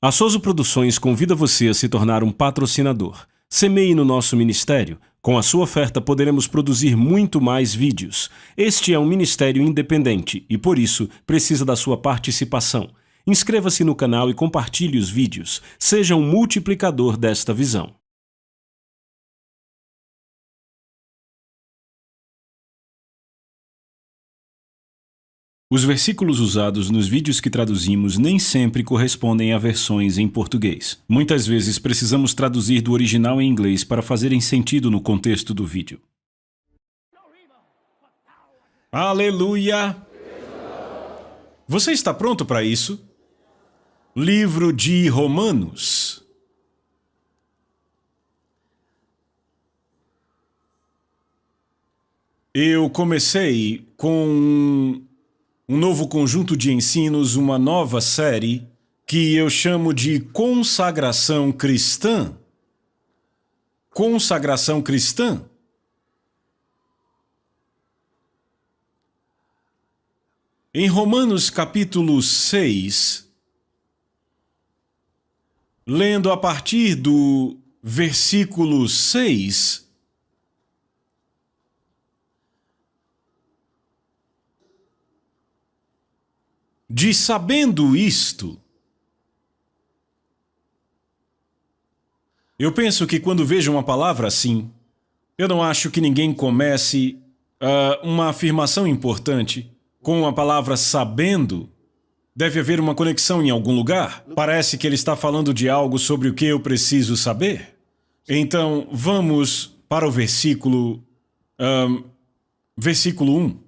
A Soso Produções convida você a se tornar um patrocinador. Semeie no nosso ministério. Com a sua oferta poderemos produzir muito mais vídeos. Este é um ministério independente e, por isso, precisa da sua participação. Inscreva-se no canal e compartilhe os vídeos. Seja um multiplicador desta visão. Os versículos usados nos vídeos que traduzimos nem sempre correspondem a versões em português. Muitas vezes precisamos traduzir do original em inglês para fazerem sentido no contexto do vídeo. Aleluia! Você está pronto para isso? Livro de Romanos. Eu comecei com um novo conjunto de ensinos, uma nova série que eu chamo de Consagração Cristã. Consagração Cristã. Em Romanos capítulo 6, lendo a partir do versículo 6, diz: sabendo isto. Eu penso que quando vejo uma palavra assim, eu não acho que ninguém comece uma afirmação importante com a palavra sabendo. Deve haver uma conexão em algum lugar. Parece que ele está falando de algo sobre o que eu preciso saber. Então, vamos para o versículo 1.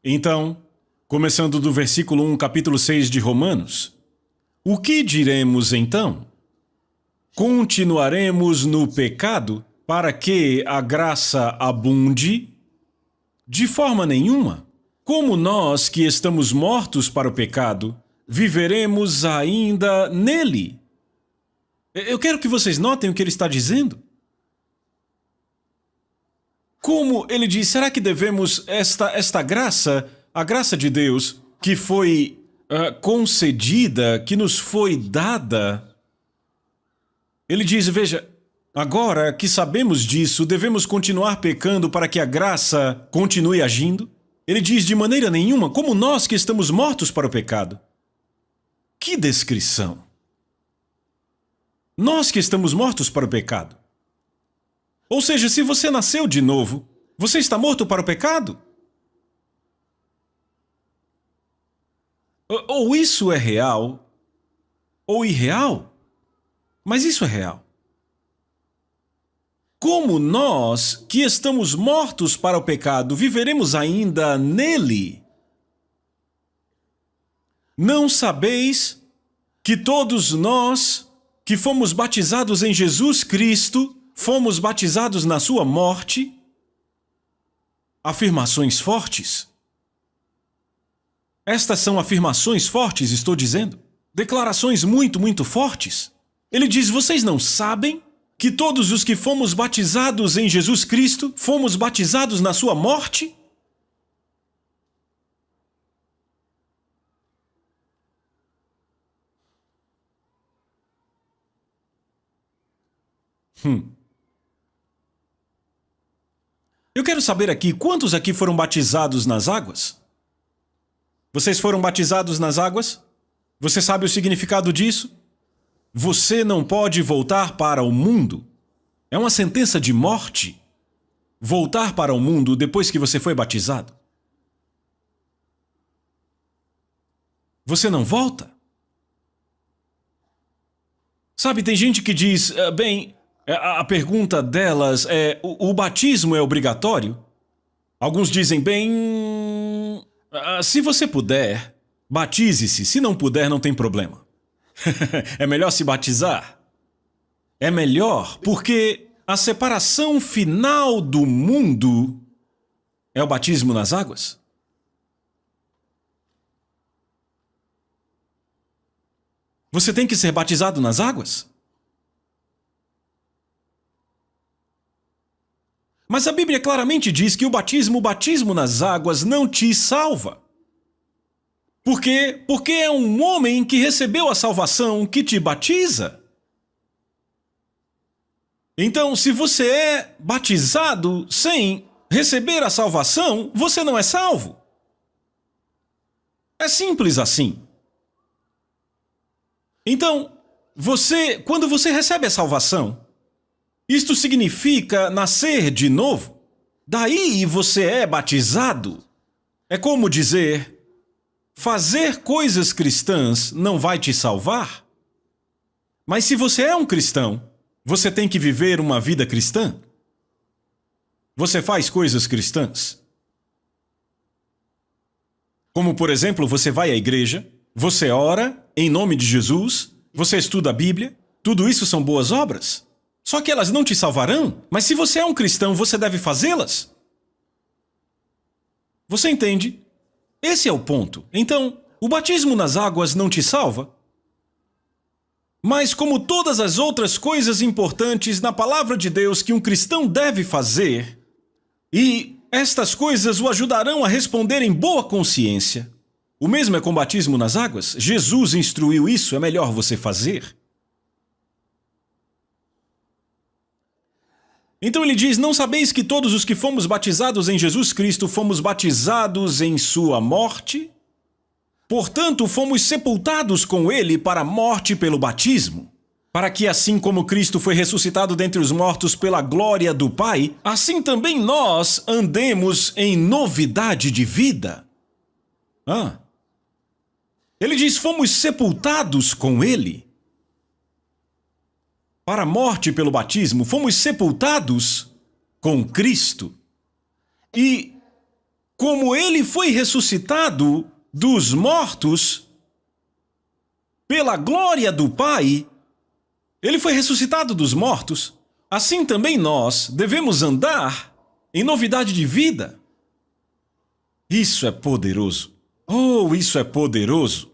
Então, começando do versículo 1, capítulo 6 de Romanos. O que diremos então? Continuaremos no pecado para que a graça abunde? De forma nenhuma. Como nós que estamos mortos para o pecado, viveremos ainda nele? Eu quero que vocês notem o que ele está dizendo. Como ele diz, será que devemos esta graça, a graça de Deus, que foi concedida, que nos foi dada? Ele diz, veja, agora que sabemos disso, devemos continuar pecando para que a graça continue agindo? Ele diz, de maneira nenhuma, como nós que estamos mortos para o pecado. Que descrição! Nós que estamos mortos para o pecado. Ou seja, se você nasceu de novo, você está morto para o pecado? Ou isso é real, ou irreal. Mas isso é real. Como nós, que estamos mortos para o pecado, viveremos ainda nele? Não sabeis que todos nós, que fomos batizados em Jesus Cristo, fomos batizados na sua morte? Afirmações fortes. Estas são afirmações fortes, estou dizendo. Declarações muito, muito fortes. Ele diz, vocês não sabem que todos os que fomos batizados em Jesus Cristo, fomos batizados na sua morte? Eu quero saber aqui, quantos aqui foram batizados nas águas? Vocês foram batizados nas águas? Você sabe o significado disso? Você não pode voltar para o mundo. É uma sentença de morte. Voltar para o mundo depois que você foi batizado. Você não volta. Sabe, tem gente que diz, bem, a pergunta delas é, o batismo é obrigatório? Alguns dizem, bem, se você puder, batize-se. Se não puder, não tem problema. É melhor se batizar? É melhor porque a separação final do mundo é o batismo nas águas. Você tem que ser batizado nas águas? Mas a Bíblia claramente diz que o batismo nas águas não te salva. Por quê? Porque é um homem que recebeu a salvação que te batiza. Então, se você é batizado sem receber a salvação, você não é salvo. É simples assim. Então, quando você recebe a salvação, isto significa nascer de novo. Daí você é batizado. É como dizer, fazer coisas cristãs não vai te salvar. Mas se você é um cristão, você tem que viver uma vida cristã. Você faz coisas cristãs. Como, por exemplo, você vai à igreja, você ora em nome de Jesus, você estuda a Bíblia. Tudo isso são boas obras. Só que elas não te salvarão. Mas se você é um cristão, você deve fazê-las. Você entende? Esse é o ponto. Então, o batismo nas águas não te salva. Mas como todas as outras coisas importantes na palavra de Deus que um cristão deve fazer, e estas coisas o ajudarão a responder em boa consciência. O mesmo é com o batismo nas águas. Jesus instruiu isso, é melhor você fazer. Então ele diz, não sabeis que todos os que fomos batizados em Jesus Cristo fomos batizados em sua morte? Portanto, fomos sepultados com ele para a morte pelo batismo, para que assim como Cristo foi ressuscitado dentre os mortos pela glória do Pai, assim também nós andemos em novidade de vida. Ele diz, fomos sepultados com ele. Para a morte pelo batismo, fomos sepultados com Cristo. E como ele foi ressuscitado dos mortos pela glória do Pai, ele foi ressuscitado dos mortos, assim também nós devemos andar em novidade de vida. Isso é poderoso. Oh, isso é poderoso.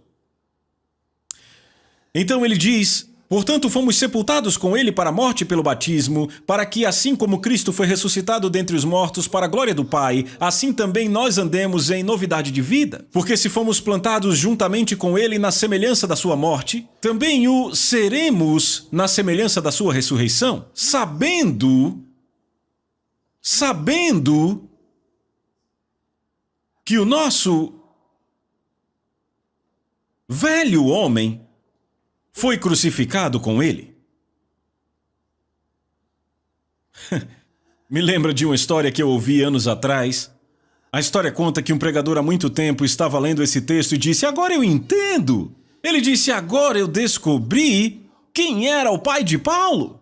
Então ele diz, portanto fomos sepultados com ele para a morte pelo batismo, para que assim como Cristo foi ressuscitado dentre os mortos para a glória do Pai, assim também nós andemos em novidade de vida. Porque se fomos plantados juntamente com ele na semelhança da sua morte, também o seremos na semelhança da sua ressurreição, sabendo que o nosso velho homem foi crucificado com ele. Me lembra de uma história que eu ouvi anos atrás. A história conta que um pregador há muito tempo estava lendo esse texto e disse, agora eu entendo. Ele disse, agora eu descobri quem era o pai de Paulo.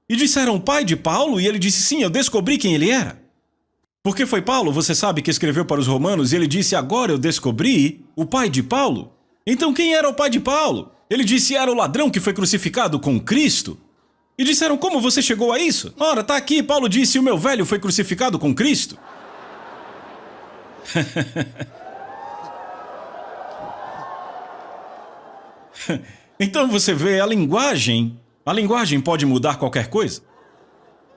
E disseram, pai de Paulo? E ele disse, sim, eu descobri quem ele era. Porque foi Paulo, você sabe, que escreveu para os romanos, e ele disse, agora eu descobri o pai de Paulo. Então quem era o pai de Paulo? Ele disse, era o ladrão que foi crucificado com Cristo. E disseram, como você chegou a isso? Ora, tá aqui, Paulo disse, o meu velho foi crucificado com Cristo. Então você vê, a linguagem pode mudar qualquer coisa.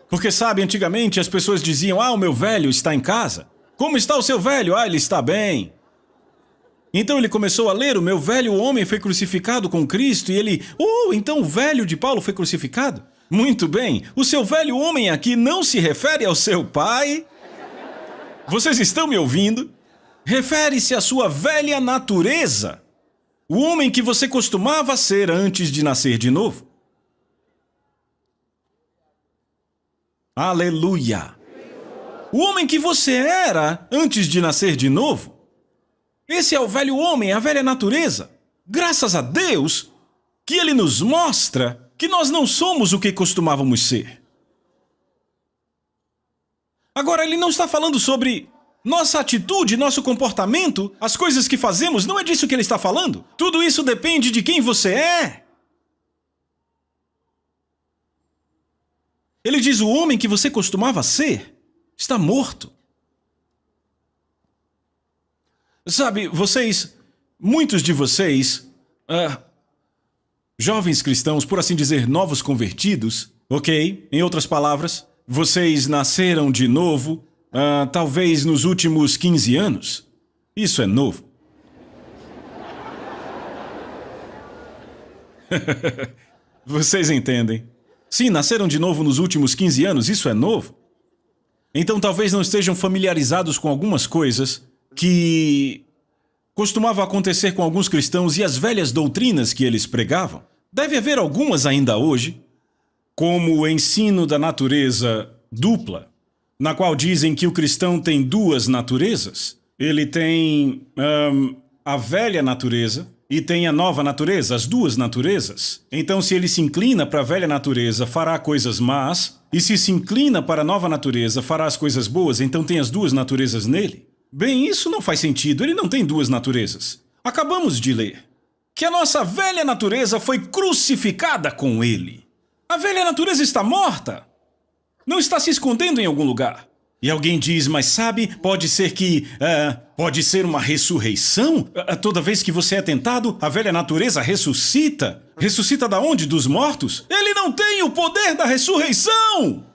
Porque sabe, antigamente as pessoas diziam, o meu velho está em casa. Como está o seu velho? Ele está bem. Então ele começou a ler, o meu velho homem foi crucificado com Cristo, e ele, então o velho de Paulo foi crucificado? Muito bem, o seu velho homem aqui não se refere ao seu pai? Vocês estão me ouvindo? Refere-se à sua velha natureza, o homem que você costumava ser antes de nascer de novo. Aleluia! O homem que você era antes de nascer de novo. Esse é o velho homem, a velha natureza. Graças a Deus que ele nos mostra que nós não somos o que costumávamos ser. Agora, ele não está falando sobre nossa atitude, nosso comportamento, as coisas que fazemos, não é disso que ele está falando. Tudo isso depende de quem você é. Ele diz, o homem que você costumava ser está morto. Sabe, muitos de vocês, jovens cristãos, por assim dizer, novos convertidos, ok? Em outras palavras, vocês nasceram de novo, talvez nos últimos 15 anos. Isso é novo. Vocês entendem? Sim, nasceram de novo nos últimos 15 anos, isso é novo. Então talvez não estejam familiarizados com algumas coisas que costumavam acontecer com alguns cristãos e as velhas doutrinas que eles pregavam. Deve haver algumas ainda hoje, como o ensino da natureza dupla, na qual dizem que o cristão tem duas naturezas. Ele tem a velha natureza e tem a nova natureza, as duas naturezas. Então, se ele se inclina para a velha natureza, fará coisas más, e se inclina para a nova natureza, fará as coisas boas, então tem as duas naturezas nele. Bem, isso não faz sentido, ele não tem duas naturezas. Acabamos de ler que a nossa velha natureza foi crucificada com ele. A velha natureza está morta. Não está se escondendo em algum lugar. E alguém diz, mas sabe, pode ser que... pode ser uma ressurreição? Toda vez que você é tentado, a velha natureza ressuscita. Ressuscita da onde? Dos mortos? Ele não tem o poder da ressurreição!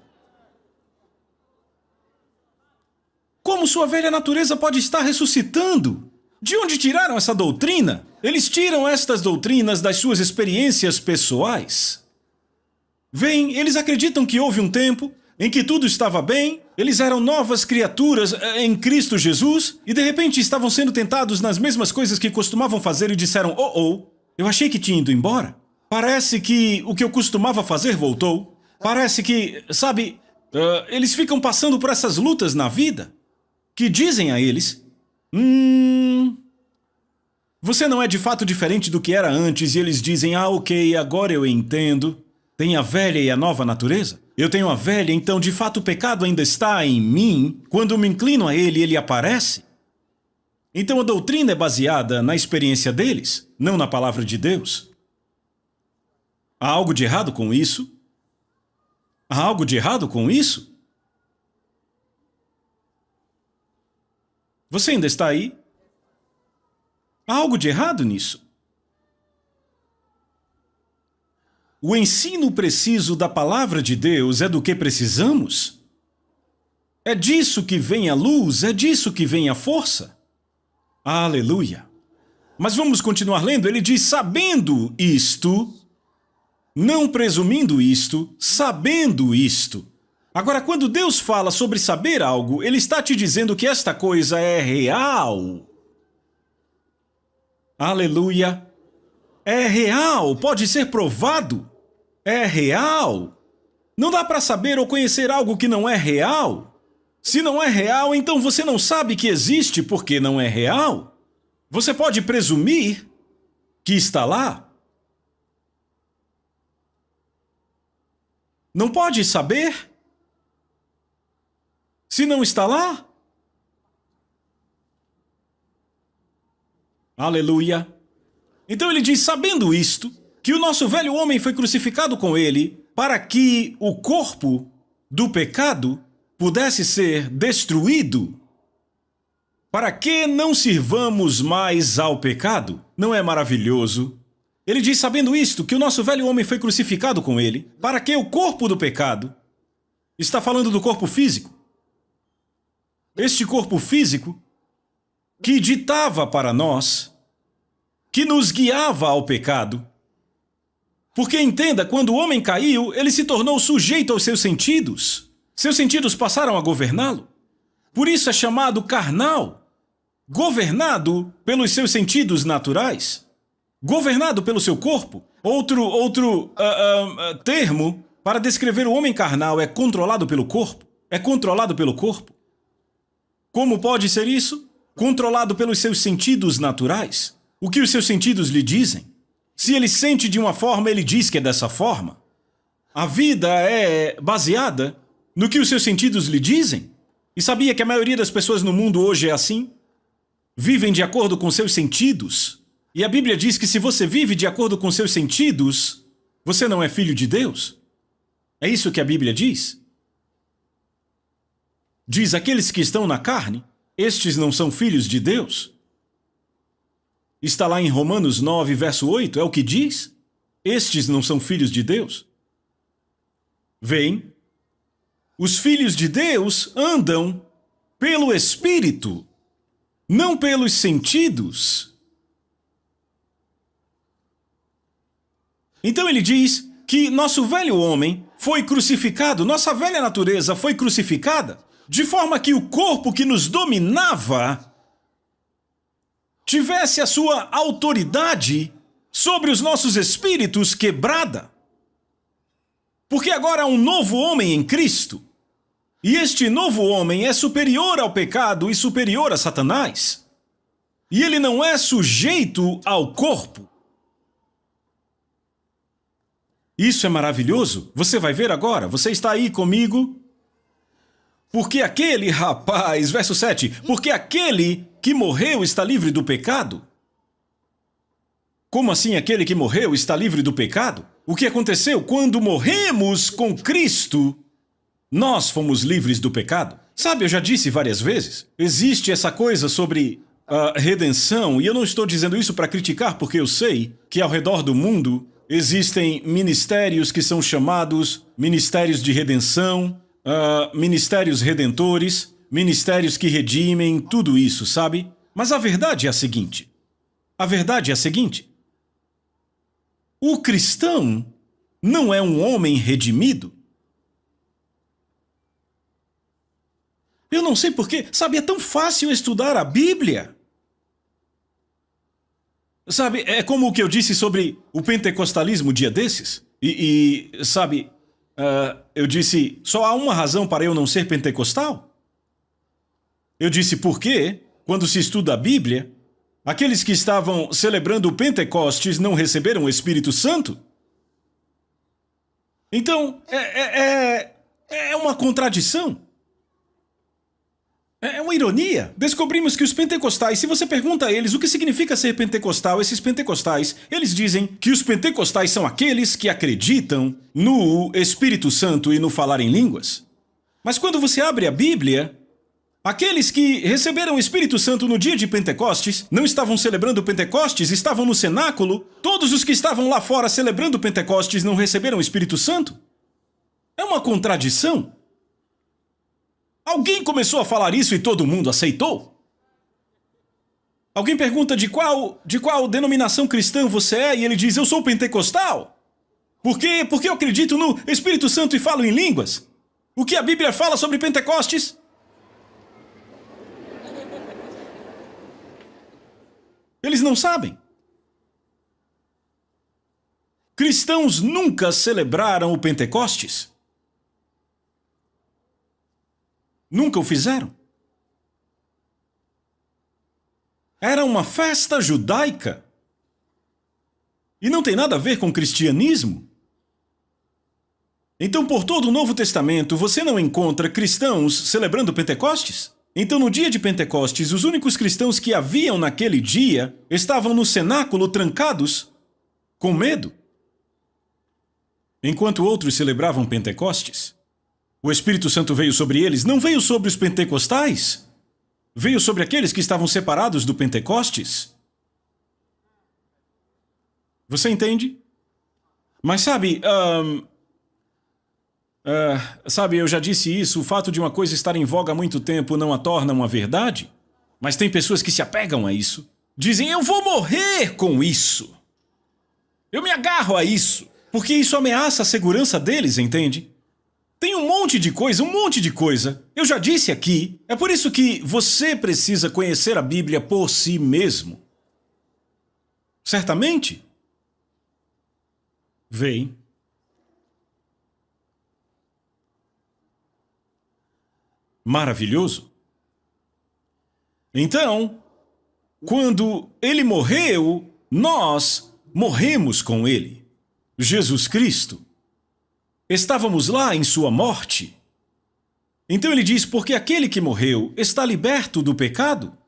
Como sua velha natureza pode estar ressuscitando? De onde tiraram essa doutrina? Eles tiram estas doutrinas das suas experiências pessoais. Vem, eles acreditam que houve um tempo em que tudo estava bem, eles eram novas criaturas em Cristo Jesus e de repente estavam sendo tentados nas mesmas coisas que costumavam fazer e disseram, eu achei que tinha ido embora. Parece que o que eu costumava fazer voltou. Parece que, sabe, eles ficam passando por essas lutas na vida que dizem a eles, você não é de fato diferente do que era antes e eles dizem, ok, agora eu entendo. Tem a velha e a nova natureza? Eu tenho a velha, então de fato o pecado ainda está em mim. Quando me inclino a ele, ele aparece. Então a doutrina é baseada na experiência deles, não na palavra de Deus. Há algo de errado com isso? Há algo de errado com isso? Você ainda está aí? Há algo de errado nisso? O ensino preciso da palavra de Deus é do que precisamos? É disso que vem a luz? É disso que vem a força? Aleluia! Mas vamos continuar lendo. Ele diz, sabendo isto, não presumindo isto, sabendo isto. Agora, quando Deus fala sobre saber algo, Ele está te dizendo que esta coisa é real. Aleluia! É real, pode ser provado. É real. Não dá para saber ou conhecer algo que não é real. Se não é real, então você não sabe que existe porque não é real. Você pode presumir que está lá. Não pode saber se não está lá. Aleluia. Então ele diz, sabendo isto, que o nosso velho homem foi crucificado com ele para que o corpo do pecado pudesse ser destruído. Para que não sirvamos mais ao pecado? Não é maravilhoso? Ele diz, sabendo isto, que o nosso velho homem foi crucificado com ele para que o corpo do pecado, está falando do corpo físico, este corpo físico que ditava para nós, que nos guiava ao pecado. Porque entenda, quando o homem caiu, ele se tornou sujeito aos seus sentidos. Seus sentidos passaram a governá-lo. Por isso é chamado carnal. Governado pelos seus sentidos naturais. Governado pelo seu corpo. Outro termo para descrever o homem carnal é controlado pelo corpo. É controlado pelo corpo. Como pode ser isso? Controlado pelos seus sentidos naturais. O que os seus sentidos lhe dizem? Se ele sente de uma forma, ele diz que é dessa forma. A vida é baseada no que os seus sentidos lhe dizem. E sabia que a maioria das pessoas no mundo hoje é assim? Vivem de acordo com seus sentidos. E a Bíblia diz que se você vive de acordo com seus sentidos, você não é filho de Deus. É isso que a Bíblia diz. Diz, aqueles que estão na carne, estes não são filhos de Deus. Está lá em Romanos 9, verso 8, é o que diz. Estes não são filhos de Deus. Veem, os filhos de Deus andam pelo Espírito, não pelos sentidos. Então ele diz que nosso velho homem foi crucificado, nossa velha natureza foi crucificada, de forma que o corpo que nos dominava tivesse a sua autoridade sobre os nossos espíritos quebrada. Porque agora há um novo homem em Cristo. E este novo homem é superior ao pecado e superior a Satanás. E ele não é sujeito ao corpo. Isso é maravilhoso. Você vai ver agora. Você está aí comigo? Porque aquele rapaz, verso 7, porque aquele que morreu está livre do pecado? Como assim aquele que morreu está livre do pecado? O que aconteceu? Quando morremos com Cristo, nós fomos livres do pecado. Sabe, eu já disse várias vezes, existe essa coisa sobre a redenção, e eu não estou dizendo isso para criticar, porque eu sei que ao redor do mundo existem ministérios que são chamados ministérios de redenção, ministérios redentores, ministérios que redimem, tudo isso, sabe? Mas a verdade é a seguinte. O cristão não é um homem redimido. Eu não sei porquê, sabe, é tão fácil estudar a Bíblia. Sabe, é como o que eu disse sobre o pentecostalismo dia desses. Sabe, eu disse, só há uma razão para eu não ser pentecostal. Eu disse, porque, quando se estuda a Bíblia, aqueles que estavam celebrando o Pentecostes não receberam o Espírito Santo? Então, é uma contradição. É uma ironia. Descobrimos que os pentecostais, se você pergunta a eles o que significa ser pentecostal, esses pentecostais, eles dizem que os pentecostais são aqueles que acreditam no Espírito Santo e no falar em línguas. Mas quando você abre a Bíblia, aqueles que receberam o Espírito Santo no dia de Pentecostes não estavam celebrando Pentecostes, estavam no cenáculo. Todos os que estavam lá fora celebrando Pentecostes não receberam o Espírito Santo. É uma contradição. Alguém começou a falar isso e todo mundo aceitou? Alguém pergunta de qual denominação cristã você é e ele diz, eu sou pentecostal. Por quê? Porque eu acredito no Espírito Santo e falo em línguas. O que a Bíblia fala sobre Pentecostes? Eles não sabem. Cristãos nunca celebraram o Pentecostes. Nunca o fizeram. Era uma festa judaica. E não tem nada a ver com cristianismo. Então, por todo o Novo Testamento, você não encontra cristãos celebrando Pentecostes? Então, no dia de Pentecostes, os únicos cristãos que haviam naquele dia estavam no cenáculo trancados, com medo. Enquanto outros celebravam Pentecostes, o Espírito Santo veio sobre eles, não veio sobre os pentecostais. Veio sobre aqueles que estavam separados do Pentecostes. Você entende? Mas sabe, eu já disse isso, o fato de uma coisa estar em voga há muito tempo não a torna uma verdade. Mas tem pessoas que se apegam a isso. Dizem, eu vou morrer com isso. Eu me agarro a isso. Porque isso ameaça a segurança deles, entende? Tem um monte de coisa. Eu já disse aqui, é por isso que você precisa conhecer a Bíblia por si mesmo. Certamente. Vem. Maravilhoso. Então, quando ele morreu, nós morremos com ele. Jesus Cristo. Estávamos lá em sua morte. Então ele diz, porque aquele que morreu está liberto do pecado.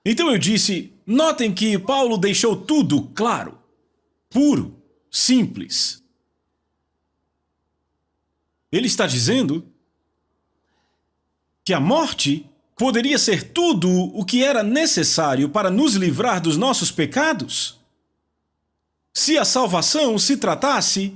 Então eu disse, notem que Paulo deixou tudo claro, puro, simples. Ele está dizendo que a morte poderia ser tudo o que era necessário para nos livrar dos nossos pecados. Se a salvação se tratasse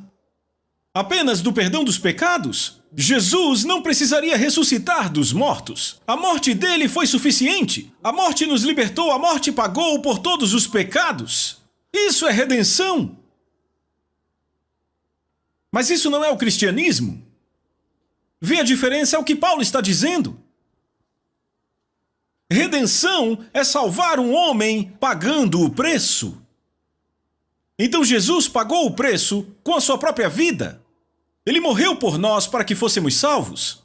apenas do perdão dos pecados, Jesus não precisaria ressuscitar dos mortos. A morte dele foi suficiente. A morte nos libertou, a morte pagou por todos os pecados. Isso é redenção. Mas isso não é o cristianismo. Vê a diferença? É o que Paulo está dizendo. Redenção é salvar um homem pagando o preço. Então Jesus pagou o preço com a sua própria vida. Ele morreu por nós para que fôssemos salvos.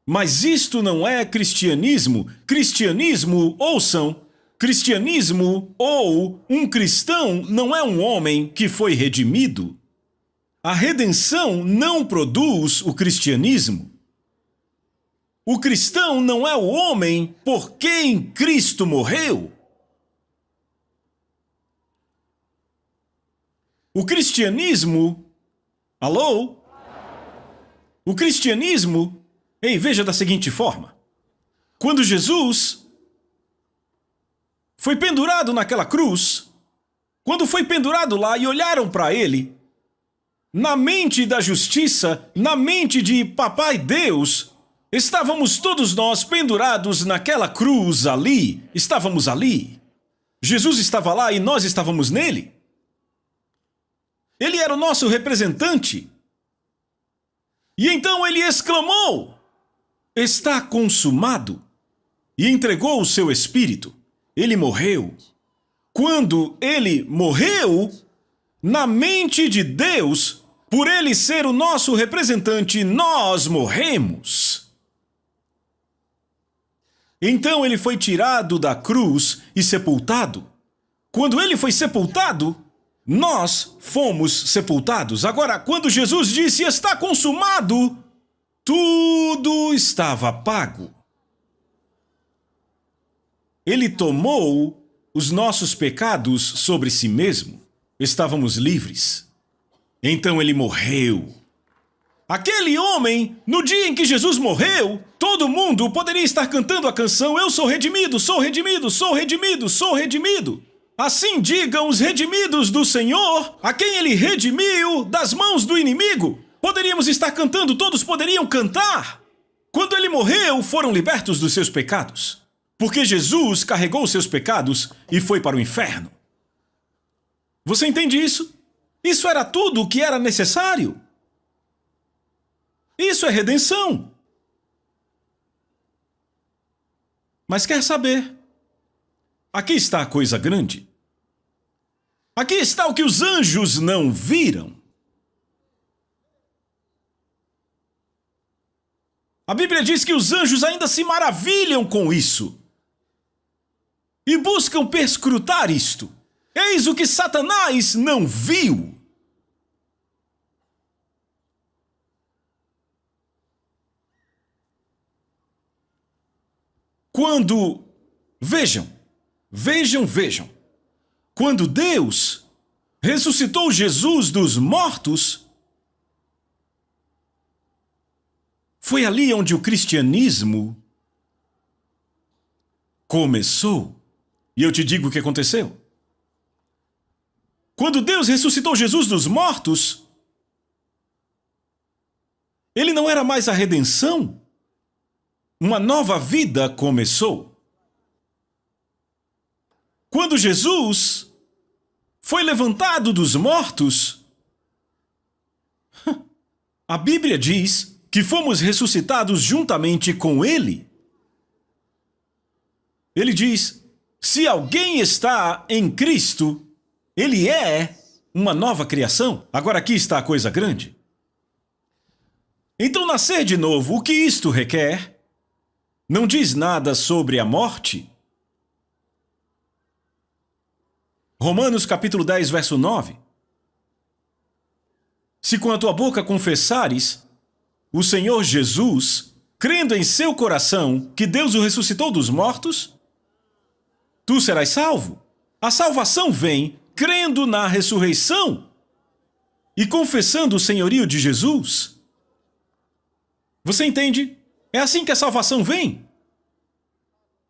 Mas isto não é cristianismo. Cristianismo, ouçam, cristianismo ou um cristão não é um homem que foi redimido. A redenção não produz o cristianismo. O cristão não é o homem por quem Cristo morreu. O cristianismo... Alô? O cristianismo... Ei, veja da seguinte forma. Quando Jesus foi pendurado naquela cruz, quando foi pendurado lá e olharam para ele, na mente da justiça, na mente de Papai Deus, estávamos todos nós pendurados naquela cruz ali. Estávamos ali. Jesus estava lá e nós estávamos nele. Ele era o nosso representante. E então ele exclamou: está consumado. E entregou o seu espírito. Ele morreu. Quando ele morreu, na mente de Deus, por ele ser o nosso representante, nós morremos. Então ele foi tirado da cruz e sepultado. Quando ele foi sepultado, nós fomos sepultados. Agora, quando Jesus disse está consumado, tudo estava pago. Ele tomou os nossos pecados sobre si mesmo. Estávamos livres. Então ele morreu. Aquele homem, no dia em que Jesus morreu, todo mundo poderia estar cantando a canção Eu sou redimido, sou redimido, sou redimido, sou redimido. Assim digam os redimidos do Senhor, a quem ele redimiu das mãos do inimigo. Poderíamos estar cantando, todos poderiam cantar. Quando ele morreu, foram libertos dos seus pecados. Porque Jesus carregou os seus pecados e foi para o inferno. Você entende isso? Isso era tudo o que era necessário. Isso é redenção. Mas quer saber? Aqui está a coisa grande. Aqui está o que os anjos não viram. A Bíblia diz que os anjos ainda se maravilham com isso. E buscam perscrutar isto. Eis o que Satanás não viu. Quando... Vejam. Quando Deus ressuscitou Jesus dos mortos, foi ali onde o cristianismo começou. E eu te digo o que aconteceu. Quando Deus ressuscitou Jesus dos mortos, ele não era mais a redenção. Uma nova vida começou. Quando Jesus foi levantado dos mortos, a Bíblia diz que fomos ressuscitados juntamente com ele. Ele diz: se alguém está em Cristo, ele é uma nova criação. Agora aqui está a coisa grande. Então nascer de novo, o que isto requer? Não diz nada sobre a morte. Romanos capítulo 10, verso 9. Se com a tua boca confessares o Senhor Jesus, crendo em seu coração que Deus o ressuscitou dos mortos, tu serás salvo. A salvação vem crendo na ressurreição e confessando o senhorio de Jesus. Você entende? É assim que a salvação vem.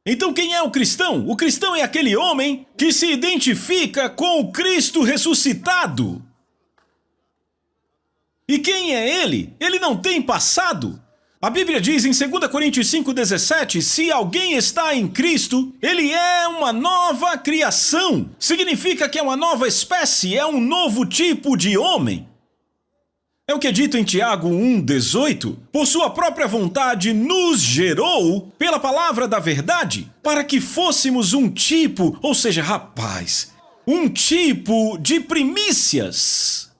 Então quem é o cristão? O cristão é aquele homem que se identifica com o Cristo ressuscitado. E quem é ele? Ele não tem passado. A Bíblia diz em 2 Coríntios 5,17, se alguém está em Cristo, ele é uma nova criação. Significa que é uma nova espécie, é um novo tipo de homem. É o que é dito em Tiago 1,18. Por sua própria vontade nos gerou pela palavra da verdade, para que fôssemos um tipo, ou seja, rapaz, um tipo de primícias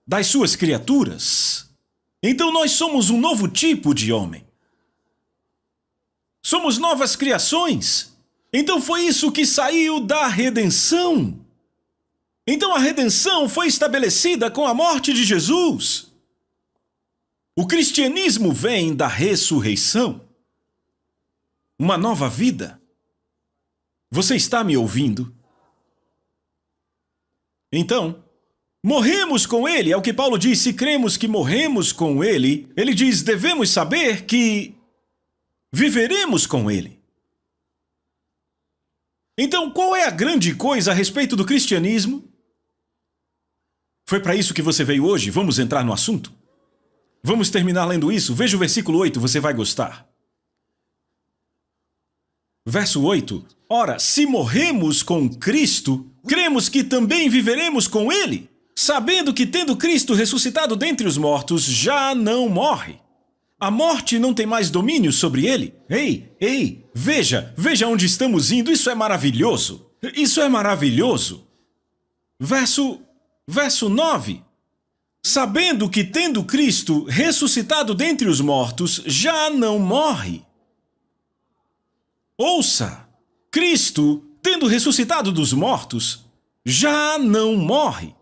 das suas criaturas. Então nós somos um novo tipo de homem. Somos novas criações. Então foi isso que saiu da redenção. Então a redenção foi estabelecida com a morte de Jesus. O cristianismo vem da ressurreição. Uma nova vida. Você está me ouvindo? Então, morremos com ele, é o que Paulo diz, se cremos que morremos com ele, ele diz, devemos saber que viveremos com ele. Então, qual é a grande coisa a respeito do cristianismo? Foi para isso que você veio hoje? Vamos entrar no assunto? Vamos terminar lendo isso? Veja o versículo 8, você vai gostar. Verso 8. Ora, se morremos com Cristo, cremos que também viveremos com Ele, sabendo que, tendo Cristo ressuscitado dentre os mortos, já não morre. A morte não tem mais domínio sobre Ele. Ei, veja onde estamos indo, isso é maravilhoso. Isso é maravilhoso. Verso 9. Sabendo que, tendo Cristo ressuscitado dentre os mortos, já não morre. Ouça! Cristo, tendo ressuscitado dos mortos, já não morre.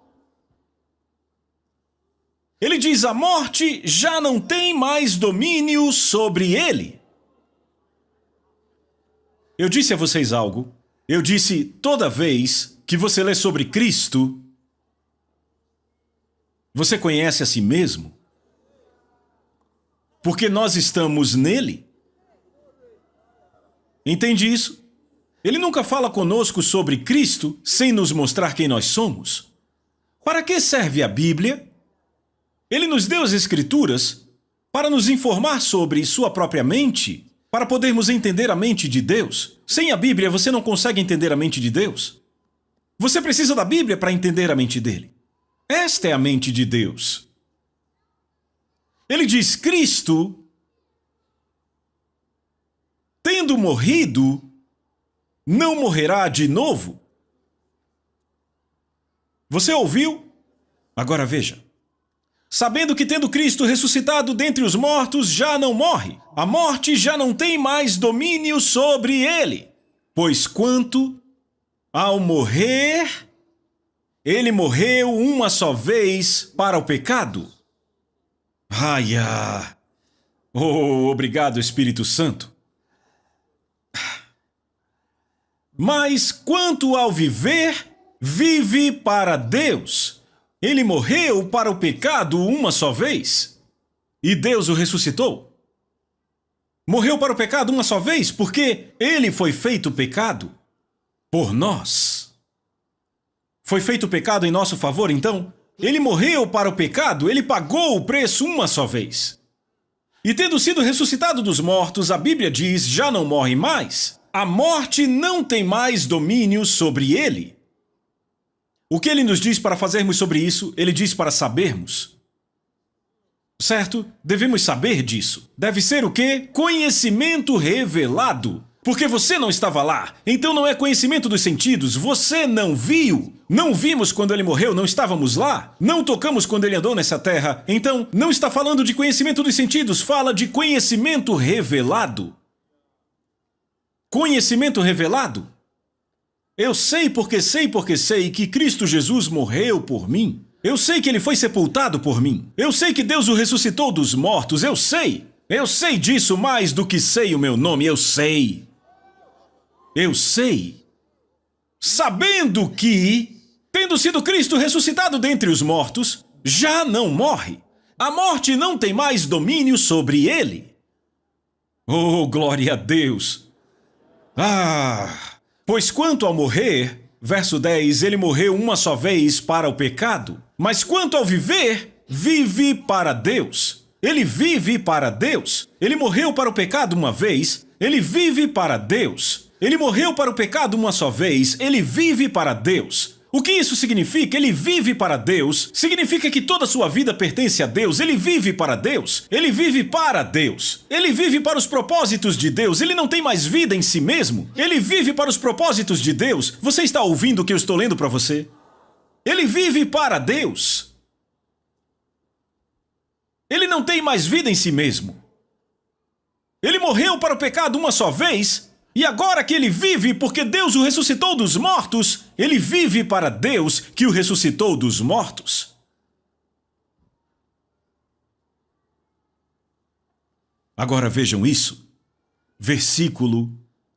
Ele diz: a morte já não tem mais domínio sobre ele. Eu disse a vocês algo. Eu disse, toda vez que você lê sobre Cristo, você conhece a si mesmo? Porque nós estamos nele. Entende isso? Ele nunca fala conosco sobre Cristo sem nos mostrar quem nós somos. Para que serve a Bíblia? Ele nos deu as Escrituras para nos informar sobre sua própria mente, para podermos entender a mente de Deus. Sem a Bíblia, você não consegue entender a mente de Deus. Você precisa da Bíblia para entender a mente dele. Esta é a mente de Deus. Ele diz: Cristo, tendo morrido, não morrerá de novo. Você ouviu? Agora veja. Sabendo que, tendo Cristo ressuscitado dentre os mortos, já não morre. A morte já não tem mais domínio sobre ele. Pois quanto ao morrer, ele morreu uma só vez para o pecado. Oh, obrigado, Espírito Santo. Mas quanto ao viver, vive para Deus. Ele morreu para o pecado uma só vez, e Deus o ressuscitou. Morreu para o pecado uma só vez, porque ele foi feito pecado por nós. Foi feito pecado em nosso favor, então? Ele morreu para o pecado, ele pagou o preço uma só vez. E tendo sido ressuscitado dos mortos, a Bíblia diz, já não morre mais. A morte não tem mais domínio sobre ele. O que ele nos diz para fazermos sobre isso? Ele diz para sabermos. Certo? Devemos saber disso. Deve ser o quê? Conhecimento revelado. Porque você não estava lá. Então não é conhecimento dos sentidos. Você não viu. Não vimos quando ele morreu, não estávamos lá. Não tocamos quando ele andou nessa terra. Então não está falando de conhecimento dos sentidos. Fala de conhecimento revelado. Conhecimento revelado. Eu sei porque sei que Cristo Jesus morreu por mim. Eu sei que ele foi sepultado por mim. Eu sei que Deus o ressuscitou dos mortos. Eu sei. Eu sei disso mais do que sei o meu nome. Eu sei. Eu sei. Sabendo que, tendo sido Cristo ressuscitado dentre os mortos, já não morre. A morte não tem mais domínio sobre ele. Oh, glória a Deus! Pois quanto ao morrer, verso 10, ele morreu uma só vez para o pecado, mas quanto ao viver, vive para Deus. Ele vive para Deus. Ele morreu para o pecado uma vez, ele vive para Deus. Ele morreu para o pecado uma só vez, ele vive para Deus. O que isso significa? Ele vive para Deus. Significa que toda a sua vida pertence a Deus. Ele vive para Deus. Ele vive para Deus. Ele vive para os propósitos de Deus. Ele não tem mais vida em si mesmo. Ele vive para os propósitos de Deus. Você está ouvindo o que eu estou lendo para você? Ele vive para Deus. Ele não tem mais vida em si mesmo. Ele morreu para o pecado uma só vez. E agora que ele vive porque Deus o ressuscitou dos mortos, ele vive para Deus que o ressuscitou dos mortos. Agora vejam isso. Versículo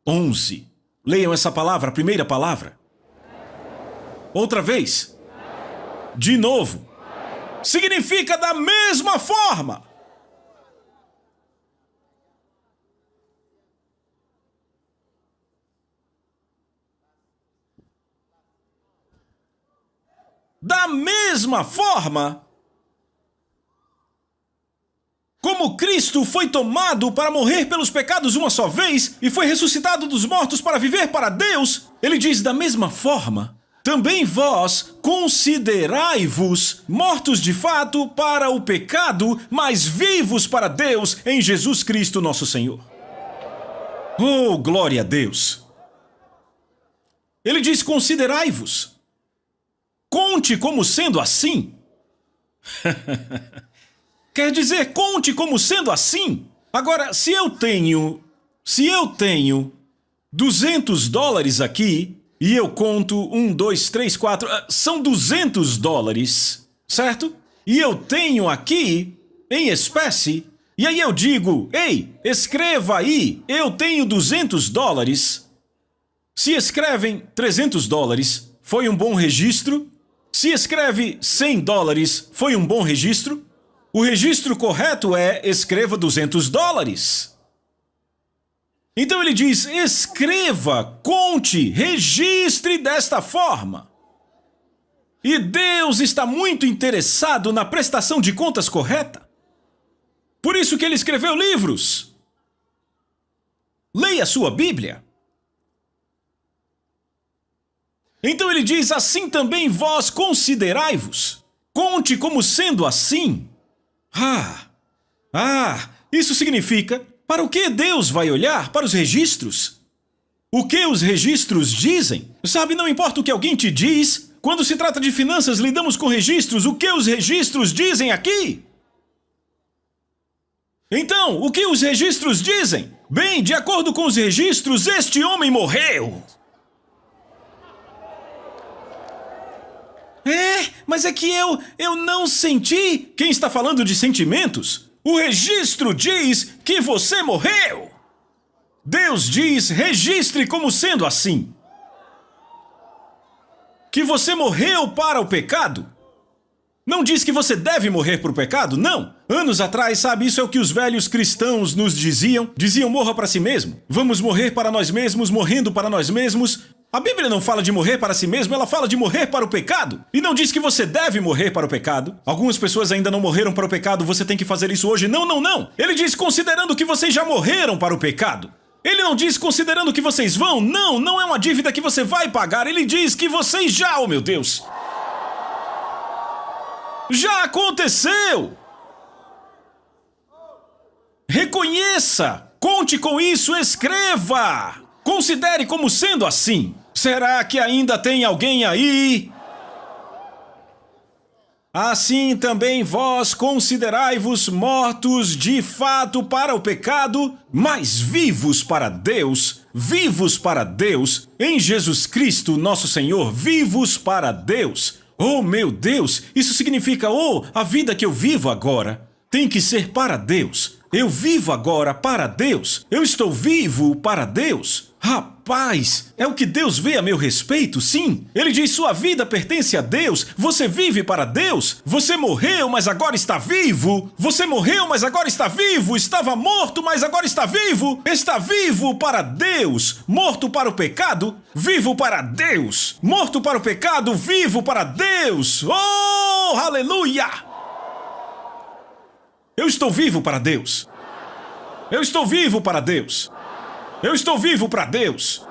11. Leiam essa palavra, a primeira palavra. Outra vez. De novo. Significa da mesma forma. Da mesma forma como Cristo foi tomado para morrer pelos pecados uma só vez e foi ressuscitado dos mortos para viver para Deus, ele diz da mesma forma, também vós considerai-vos mortos de fato para o pecado, mas vivos para Deus em Jesus Cristo nosso Senhor. Oh, glória a Deus! Ele diz considerai-vos. Conte como sendo assim. Quer dizer, conte como sendo assim. Agora, se eu tenho $200 aqui, e eu conto 1, 2, 3, 4, são $200, certo? E eu tenho aqui, em espécie, e aí eu digo, ei, escreva aí, eu tenho $200. Se escrevem $300, foi um bom registro? Se escreve $100, foi um bom registro? O registro correto é escreva $200. Então ele diz, escreva, conte, registre desta forma. E Deus está muito interessado na prestação de contas correta. Por isso que ele escreveu livros. Leia a sua Bíblia. Então ele diz, assim também vós considerai-vos. Conte como sendo assim. Isso significa, para o que Deus vai olhar? Para os registros. O que os registros dizem? Sabe, não importa o que alguém te diz, quando se trata de finanças, lidamos com registros. O que os registros dizem aqui? Então, o que os registros dizem? Bem, de acordo com os registros, este homem morreu. Mas é que eu não senti. Quem está falando de sentimentos? O registro diz que você morreu. Deus diz, registre como sendo assim. Que você morreu para o pecado. Não diz que você deve morrer por pecado, não. Anos atrás, sabe, isso é o que os velhos cristãos nos diziam. Diziam, morra para si mesmo. Vamos morrer para nós mesmos, morrendo para nós mesmos. A Bíblia não fala de morrer para si mesmo, ela fala de morrer para o pecado. E não diz que você deve morrer para o pecado. Algumas pessoas ainda não morreram para o pecado, você tem que fazer isso hoje. Não, não, não. Ele diz considerando que vocês já morreram para o pecado. Ele não diz considerando que vocês vão. Não, não é uma dívida que você vai pagar. Ele diz que vocês já, oh meu Deus. Já aconteceu. Reconheça. Conte com isso, escreva. Considere como sendo assim. Será que ainda tem alguém aí? Assim também vós considerai-vos mortos de fato para o pecado, mas vivos para Deus, em Jesus Cristo nosso Senhor, vivos para Deus. Oh meu Deus, isso significa, a vida que eu vivo agora tem que ser para Deus. Eu vivo agora para Deus. Eu estou vivo para Deus. Rapaz, é o que Deus vê a meu respeito, sim. Ele diz, sua vida pertence a Deus. Você vive para Deus. Você morreu, mas agora está vivo. Você morreu, mas agora está vivo. Estava morto, mas agora está vivo. Está vivo para Deus. Morto para o pecado, vivo para Deus. Morto para o pecado, vivo para Deus. Oh, aleluia! Eu estou vivo para Deus. Eu estou vivo para Deus. Eu estou vivo para Deus.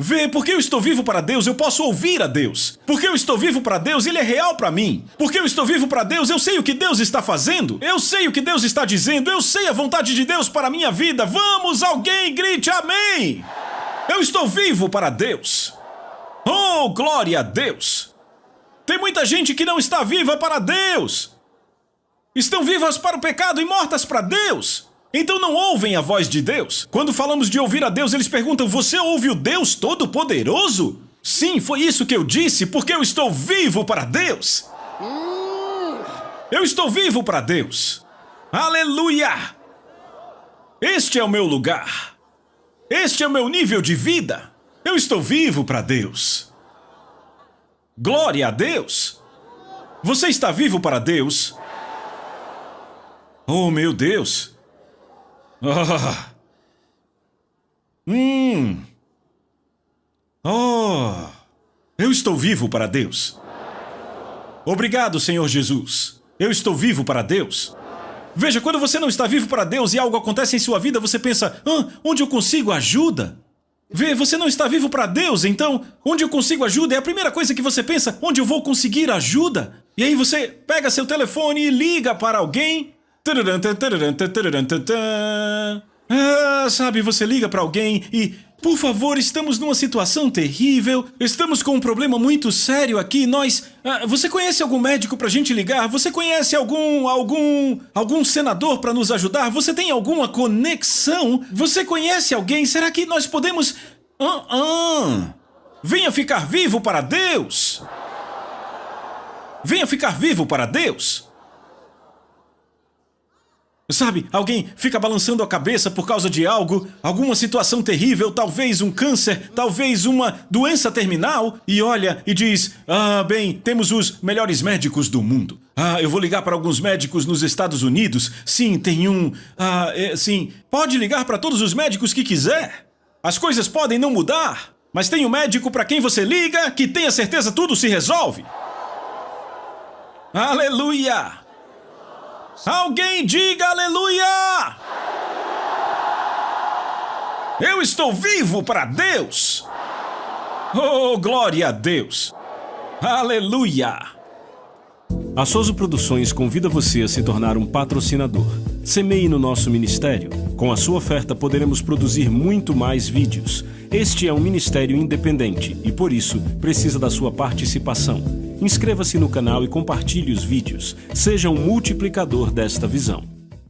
Vê, porque eu estou vivo para Deus, eu posso ouvir a Deus. Porque eu estou vivo para Deus, Ele é real para mim. Porque eu estou vivo para Deus, eu sei o que Deus está fazendo. Eu sei o que Deus está dizendo. Eu sei a vontade de Deus para a minha vida. Vamos, alguém grite amém. Eu estou vivo para Deus. Oh, glória a Deus. Tem muita gente que não está viva para Deus. Estão vivas para o pecado e mortas para Deus. Então não ouvem a voz de Deus. Quando falamos de ouvir a Deus, eles perguntam: você ouve o Deus Todo-Poderoso? Sim, foi isso que eu disse, porque eu estou vivo para Deus. Eu estou vivo para Deus. Aleluia! Este é o meu lugar. Este é o meu nível de vida. Eu estou vivo para Deus. Glória a Deus. Você está vivo para Deus? Oh, meu Deus. Eu estou vivo para Deus. Obrigado, Senhor Jesus. Eu estou vivo para Deus. Veja, quando você não está vivo para Deus e algo acontece em sua vida, você pensa: onde eu consigo ajuda? Vê, você não está vivo para Deus, então, onde eu consigo ajuda? É a primeira coisa que você pensa: onde eu vou conseguir ajuda? E aí você pega seu telefone e liga para alguém. Sabe, você liga para alguém e... Por favor, estamos numa situação terrível. Estamos com um problema muito sério aqui. Você conhece algum médico pra gente ligar? Você conhece algum senador pra nos ajudar? Você tem alguma conexão? Você conhece alguém? Será que nós podemos... Venha ficar vivo para Deus. Venha ficar vivo para Deus. Sabe, alguém fica balançando a cabeça por causa de algo, alguma situação terrível, talvez um câncer, talvez uma doença terminal, e olha e diz: bem, temos os melhores médicos do mundo. Eu vou ligar para alguns médicos nos Estados Unidos. Sim, tem um... sim, pode ligar para todos os médicos que quiser. As coisas podem não mudar, mas tem um médico para quem você liga que tenha certeza tudo se resolve. Aleluia! Alguém diga aleluia! Eu estou vivo para Deus! Oh, glória a Deus! Aleluia! A Soso Produções convida você a se tornar um patrocinador. Semeie no nosso ministério. Com a sua oferta poderemos produzir muito mais vídeos. Este é um ministério independente e, por isso, precisa da sua participação. Inscreva-se no canal e compartilhe os vídeos. Seja um multiplicador desta visão.